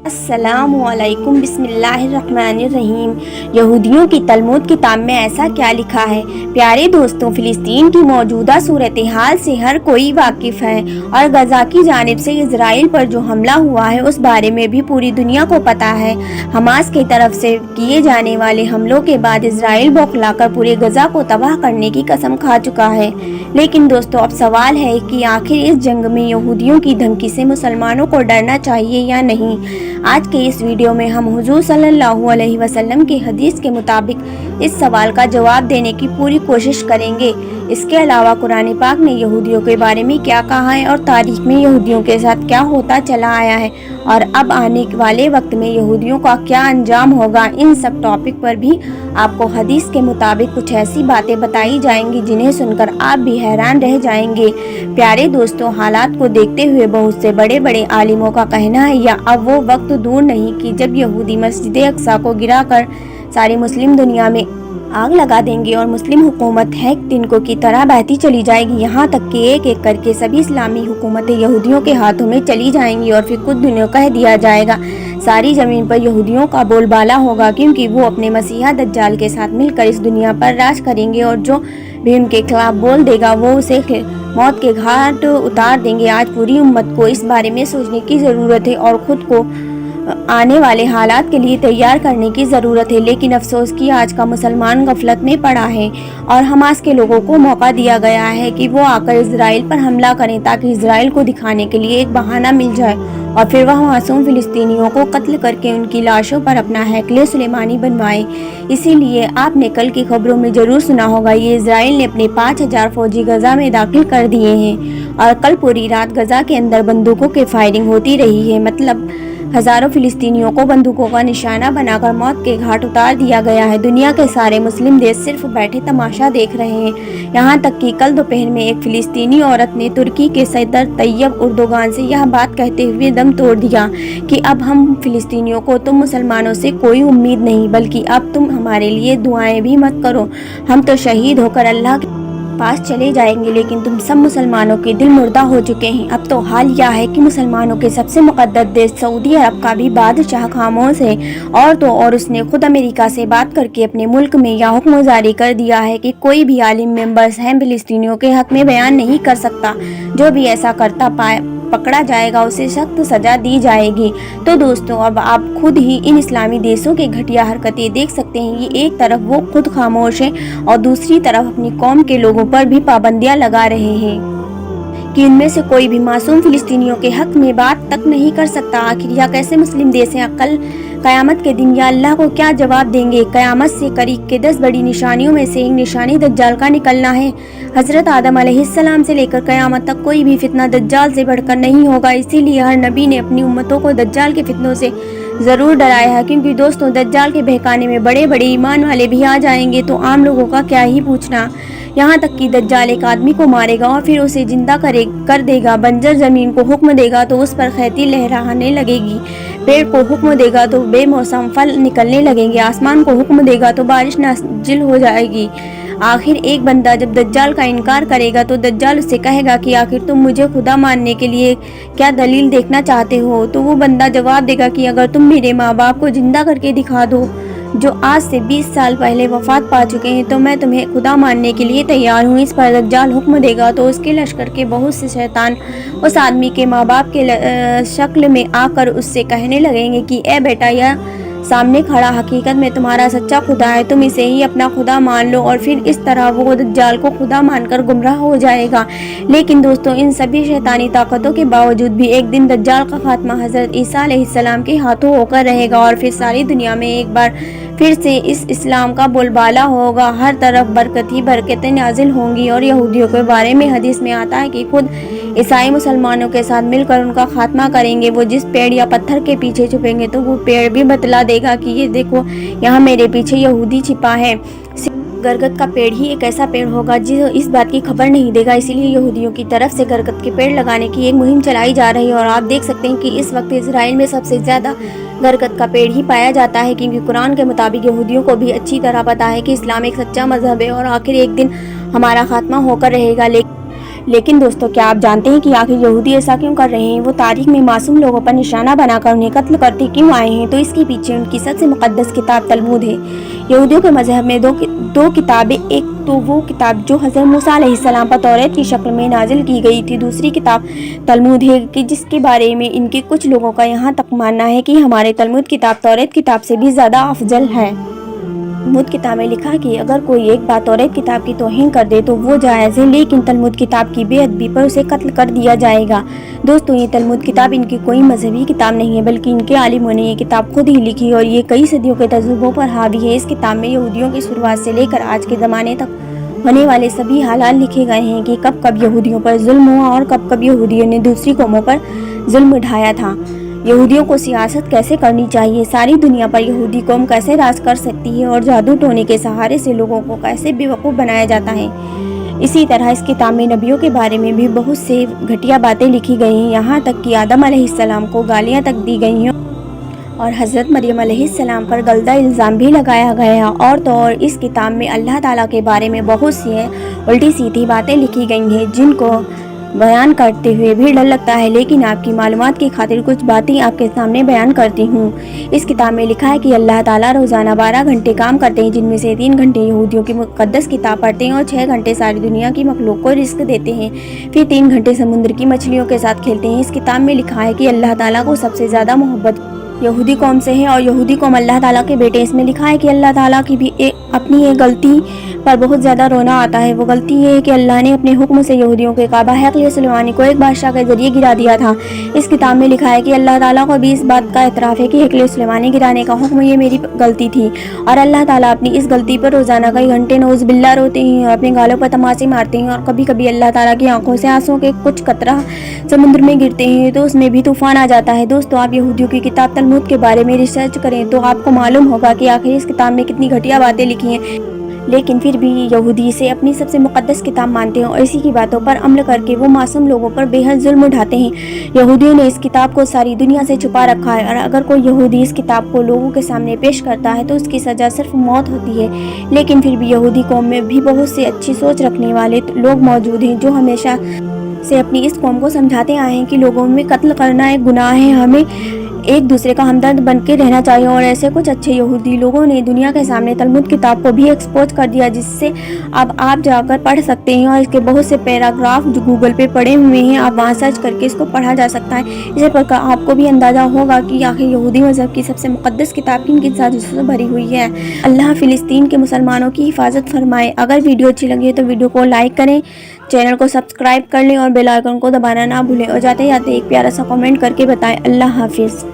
السلام علیکم، بسم اللہ الرحمن الرحیم۔ یہودیوں کی تلمود کتاب میں ایسا کیا لکھا ہے؟ پیارے دوستوں، فلسطین کی موجودہ صورتحال سے ہر کوئی واقف ہے اور غزہ کی جانب سے اسرائیل پر جو حملہ ہوا ہے اس بارے میں بھی پوری دنیا کو پتہ ہے۔ حماس کی طرف سے کیے جانے والے حملوں کے بعد اسرائیل بوکھلا کر پورے غزہ کو تباہ کرنے کی قسم کھا چکا ہے۔ لیکن دوستوں، اب سوال ہے کہ آخر اس جنگ میں یہودیوں کی دھمکی سے مسلمانوں کو ڈرنا چاہیے یا نہیں؟ آج کے اس ویڈیو میں ہم حضور صلی اللہ علیہ وسلم کی حدیث کے مطابق اس سوال کا جواب دینے کی پوری کوشش کریں گے۔ اس کے علاوہ قرآن پاک نے یہودیوں کے بارے میں کیا کہا ہے اور تاریخ میں یہودیوں کے ساتھ کیا ہوتا چلا آیا ہے اور اب آنے والے وقت میں یہودیوں کا کیا انجام ہوگا، ان سب ٹاپک پر بھی آپ کو حدیث کے مطابق کچھ ایسی باتیں بتائی جائیں گی جنہیں سن کر آپ بھی حیران رہ جائیں گے۔ پیارے دوستوں، حالات کو دیکھتے ہوئے بہت سے بڑے بڑے عالموں کا کہنا ہے یا اب وہ وقت دور نہیں کہ جب یہودی مسجد اقصیٰ کو گرا کر ساری مسلم دنیا میں آگ لگا دیں گے اور مسلم حکومت ہے تنکوں کی طرح بہتی چلی جائے گی، یہاں تک کہ ایک ایک کر کے سبھی اسلامی حکومتیں یہودیوں کے ہاتھوں میں چلی جائیں گی اور پھر کچھ دنوں کہہ دیا جائے گا ساری زمین پر یہودیوں کا بول بالا ہوگا، کیونکہ وہ اپنے مسیحا دجال کے ساتھ مل کر اس دنیا پر راج کریں گے اور جو بھی ان کے خلاف بول دے گا وہ اسے موت کے گھاٹ اتار دیں گے۔ آج پوری امت کو اس بارے میں سوچنے کی ضرورت ہے اور خود کو آنے والے حالات کے لیے تیار کرنے کی ضرورت ہے، لیکن افسوس کہ آج کا مسلمان غفلت میں پڑا ہے اور حماس کے لوگوں کو موقع دیا گیا ہے کہ وہ آ کر اسرائیل پر حملہ کریں تاکہ اسرائیل کو دکھانے کے لیے ایک بہانہ مل جائے اور پھر وہ معصوم فلسطینیوں کو قتل کر کے ان کی لاشوں پر اپنا ہیکل سلیمانی بنوائے۔ اسی لیے آپ نے کل کی خبروں میں ضرور سنا ہوگا، یہ اسرائیل نے اپنے 5000 فوجی غزہ میں داخل کر دیے ہیں اور کل پوری رات غزہ کے اندر بندوقوں کی فائرنگ ہوتی رہی ہے، مطلب ہزاروں فلسطینیوں کو بندوقوں کا نشانہ بنا کر موت کے گھاٹ اتار دیا گیا ہے۔ دنیا کے سارے مسلم دیش صرف بیٹھے تماشا دیکھ رہے ہیں، یہاں تک کہ کل دوپہر میں ایک فلسطینی عورت نے ترکی کے صدر طیب اردوغان سے یہ بات کہتے ہوئے دم توڑ دیا کہ اب ہم فلسطینیوں کو تم مسلمانوں سے کوئی امید نہیں، بلکہ اب تم ہمارے لیے دعائیں بھی مت کرو، ہم تو شہید ہو کر اللہ کے پاس چلے جائیں گے، لیکن تم سب مسلمانوں کے دل مردہ ہو چکے ہیں۔ اب تو حال یہ ہے کہ مسلمانوں کے سب سے مقدس دیش سعودی عرب کا بھی بادشاہ خاموش ہے اور اس نے خود امریکہ سے بات کر کے اپنے ملک میں یہ حکم جاری کر دیا ہے کہ کوئی بھی عالم ممبر فلسطینیوں کے حق میں بیان نہیں کر سکتا، جو بھی ایسا کرتا پکڑا جائے گا اسے سخت سزا دی جائے گی۔ تو دوستوں، اب آپ خود ہی ان اسلامی دیشوں کے گھٹیا حرکتیں دیکھ سکتے ہیں، یہ ایک طرف وہ خود خاموش ہیں اور دوسری طرف اپنی قوم کے لوگوں پر بھی پابندیاں لگا رہے ہیں کہ ان میں سے کوئی بھی معصوم فلسطینیوں کے حق میں بات تک نہیں کر سکتا۔ آخر یہ کیسے مسلم دیش ہیں؟ کل قیامت کے دن یا اللہ کو کیا جواب دیں گے؟ قیامت سے قریب کے 10 بڑی نشانیوں میں سے ایک نشانی دجال کا نکلنا ہے۔ حضرت آدم علیہ السلام سے لے کر قیامت تک کوئی بھی فتنہ دجال سے بڑھ کر نہیں ہوگا، اسی لیے ہر نبی نے اپنی امتوں کو دجال کے فتنوں سے ضرور ڈرایا ہے، کیونکہ دوستوں دجال کے بہکانے میں بڑے بڑے ایمان والے بھی آ جائیں گے تو عام لوگوں کا کیا ہی پوچھنا۔ یہاں تک کہ دجال ایک آدمی کو مارے گا اور پھر اسے زندہ کر دے گا، بنجر زمین کو حکم دے گا تو اس پر کھیتی لہرانے لگے گی، پیڑ کو حکم دے گا تو بے موسم پھل نکلنے لگیں گے، آسمان کو حکم دے گا تو بارش نازل ہو جائے گی۔ آخر ایک بندہ جب دجال کا انکار کرے گا تو دجال اس سے کہے گا کہ آخر تم مجھے خدا ماننے کے لیے کیا دلیل دیکھنا چاہتے ہو؟ تو وہ بندہ جواب دے گا کہ اگر تم میرے ماں باپ کو زندہ کر کے دکھا دو جو آج سے 20 سال پہلے وفات پا چکے ہیں تو میں تمہیں خدا ماننے کے لیے تیار ہوں۔ اس پر دجال حکم دے گا تو اس کے لشکر کے بہت سے شیطان اس آدمی کے ماں باپ کے شکل میں آ کر اس سے کہنے لگیں گے کہ اے بیٹا، یہ سامنے کھڑا حقیقت میں تمہارا سچا خدا ہے، تم اسے ہی اپنا خدا مان لو، اور پھر اس طرح وہ دجال کو خدا مان کر گمراہ ہو جائے گا۔ لیکن دوستوں، ان سبھی شیطانی طاقتوں کے باوجود بھی ایک دن دجال کا خاتمہ حضرت عیسیٰ علیہ السلام کے ہاتھوں ہو کر رہے گا اور پھر ساری دنیا میں ایک بار پھر سے اس اسلام کا بول بالا ہوگا، ہر طرف برکت ہی برکتیں نازل ہوں گی۔ اور یہودیوں کے بارے میں حدیث میں آتا ہے کہ خود عیسائی مسلمانوں کے ساتھ مل کر ان کا خاتمہ کریں گے۔ وہ جس پیڑ یا پتھر کے پیچھے چھپیں گے تو وہ پیڑ بھی بتلا دے گا کہ یہ دیکھو، یہاں میرے پیچھے یہودی چھپا ہے۔ گرگت کا پیڑ ہی ایک ایسا پیڑ ہوگا جو اس بات کی خبر نہیں دے گا، اسی لیے یہودیوں کی طرف سے گرگت کے پیڑ لگانے کی ایک مہم چلائی جا رہی ہے اور آپ دیکھ سکتے ہیں کہ اس وقت اسرائیل میں سب سے زیادہ گرگت کا پیڑ ہی پایا جاتا ہے، کیونکہ قرآن کے مطابق یہودیوں کو بھی اچھی طرح پتہ ہے کہ اسلام ایک سچا مذہب ہے اور آخر ایک دن ہمارا خاتمہ ہو کر رہے گا۔ لیکن دوستوں کیا آپ جانتے ہیں کہ آخر یہودی ایسا کیوں کر رہے ہیں؟ وہ تاریخ میں معصوم لوگوں پر نشانہ بنا کر انہیں قتل کرتے کیوں آئے ہیں؟ تو اس کے پیچھے ان کی سب سے مقدس کتاب تلمود ہے۔ یہودیوں کے مذہب میں دو کتابیں، ایک تو وہ کتاب جو حضرت موسیٰ علیہ السلام پر توریت کی شکل میں نازل کی گئی تھی، دوسری کتاب تلمود ہے کہ جس کے بارے میں ان کے کچھ لوگوں کا یہاں تک ماننا ہے کہ ہمارے تلمود کتاب توریت کتاب سے بھی زیادہ افضل ہے۔ تلمود کتاب میں لکھا کہ اگر کوئی ایک بات توریت کتاب کی توہین کر دے تو وہ جائز ہے، لیکن تلمود کتاب کی بے ادبی پر اسے قتل کر دیا جائے گا۔ دوستو یہ تلمود کتاب ان کی کوئی مذہبی کتاب نہیں ہے، بلکہ ان کے عالموں نے یہ کتاب خود ہی لکھی اور یہ کئی صدیوں کے تجربوں پر حاوی ہے۔ اس کتاب میں یہودیوں کی شروعات سے لے کر آج کے زمانے تک ہونے والے سبھی حالات لکھے گئے ہیں کہ کب کب یہودیوں پر ظلم ہوا اور کب کب یہودیوں نے دوسری قوموں پر ظلم ڈھایا تھا۔ یہودیوں کو سیاست کیسے کرنی چاہیے، ساری دنیا پر یہودی قوم کیسے راج کر سکتی ہے اور جادو ٹونے کے سہارے سے لوگوں کو کیسے بیوقوف بنایا جاتا ہے۔ اسی طرح اس کتاب میں نبیوں کے بارے میں بھی بہت سے گھٹیا باتیں لکھی گئی ہیں، یہاں تک کہ آدم علیہ السلام کو گالیاں تک دی گئی ہیں اور حضرت مریم علیہ السلام پر غلطہ الزام بھی لگایا گیا اور تو اور اس کتاب میں اللہ تعالیٰ کے بارے میں بہت سی الٹی سیدھی باتیں لکھی گئی ہیں جن کو بیان کرتے ہوئے بھی ڈر لگتا ہے، لیکن آپ کی معلومات کی خاطر کچھ باتیں آپ کے سامنے بیان کرتی ہوں۔ اس کتاب میں لکھا ہے کہ اللہ تعالیٰ روزانہ 12 گھنٹے کام کرتے ہیں، جن میں سے 3 گھنٹے یہودیوں کی مقدس کتاب پڑھتے ہیں اور 6 گھنٹے ساری دنیا کی مخلوق کو رزق دیتے ہیں، پھر 3 گھنٹے سمندر کی مچھلیوں کے ساتھ کھیلتے ہیں۔ اس کتاب میں لکھا ہے کہ اللہ تعالیٰ کو سب سے زیادہ محبت یہودی قوم سے ہے اور یہودی قوم اللہ تعالیٰ کے بیٹے۔ اس میں لکھا ہے کہ اللہ تعالیٰ کی بھی اپنی ایک غلطی پر بہت زیادہ رونا آتا ہے۔ وہ غلطی یہ ہے کہ اللہ نے اپنے حکم سے یہودیوں کے کعبہ ہیکل سلیمانی کو ایک بادشاہ کے ذریعے گرا دیا تھا۔ اس کتاب میں لکھا ہے کہ اللہ تعالیٰ کو بھی اس بات کا اعتراف ہے کہ ہیکل سلیمانی گرانے کا حکم یہ میری غلطی تھی، اور اللہ تعالیٰ اپنی اس غلطی پر روزانہ کئی گھنٹے نعوذ باللہ روتے ہیں اور اپنے گالوں پر تماچے مارتے ہیں، اور کبھی کبھی اللہ تعالیٰ کی آنکھوں سے آنسوں کے کچھ قطرہ سمندر میں گرتے ہیں تو اس میں بھی طوفان آ جاتا ہے۔ دوستو آپ یہودیوں کی کتاب تلمود کے بارے میں ریسرچ کریں تو آپ کو معلوم ہوگا کہ آخر اس کتاب میں کتنی گھٹیا باتیں لکھی ہیں، لیکن پھر بھی یہودی اسے اپنی سب سے مقدس کتاب مانتے ہیں اور اسی کی باتوں پر عمل کر کے وہ معصوم لوگوں پر بے حد ظلم اٹھاتے ہیں۔ یہودیوں نے اس کتاب کو ساری دنیا سے چھپا رکھا ہے، اور اگر کوئی یہودی اس کتاب کو لوگوں کے سامنے پیش کرتا ہے تو اس کی سزا صرف موت ہوتی ہے، لیکن پھر بھی یہودی قوم میں بھی بہت سے اچھی سوچ رکھنے والے لوگ موجود ہیں جو ہمیشہ سے اپنی اس قوم کو سمجھاتے آئے ہیں کہ لوگوں میں قتل کرنا ایک گناہ ہے، ہمیں ایک دوسرے کا ہمدرد بن کے رہنا چاہیے، اور ایسے کچھ اچھے یہودی لوگوں نے دنیا کے سامنے تلمود کتاب کو بھی ایکسپوز کر دیا، جس سے اب آپ جا کر پڑھ سکتے ہیں، اور اس کے بہت سے پیراگراف جو گوگل پہ پڑے ہوئے ہیں، آپ وہاں سرچ کر کے اس کو پڑھا جا سکتا ہے۔ اسے پڑھ کر آپ کو بھی اندازہ ہوگا کہ آخر یہودی مذہب کی سب سے مقدس کتاب کن کن سازشوں سے بھری ہوئی ہے۔ اللہ فلسطین کے مسلمانوں کی حفاظت فرمائے۔ اگر ویڈیو اچھی لگی تو ویڈیو کو لائک کریں، چینل کو سبسکرائب کر لیں اور بیل آئیکن کو دبانا نہ بھولیں، اور جاتے جاتے ایک پیارا سا کمنٹ کر کے بتائیں۔ اللہ حافظ۔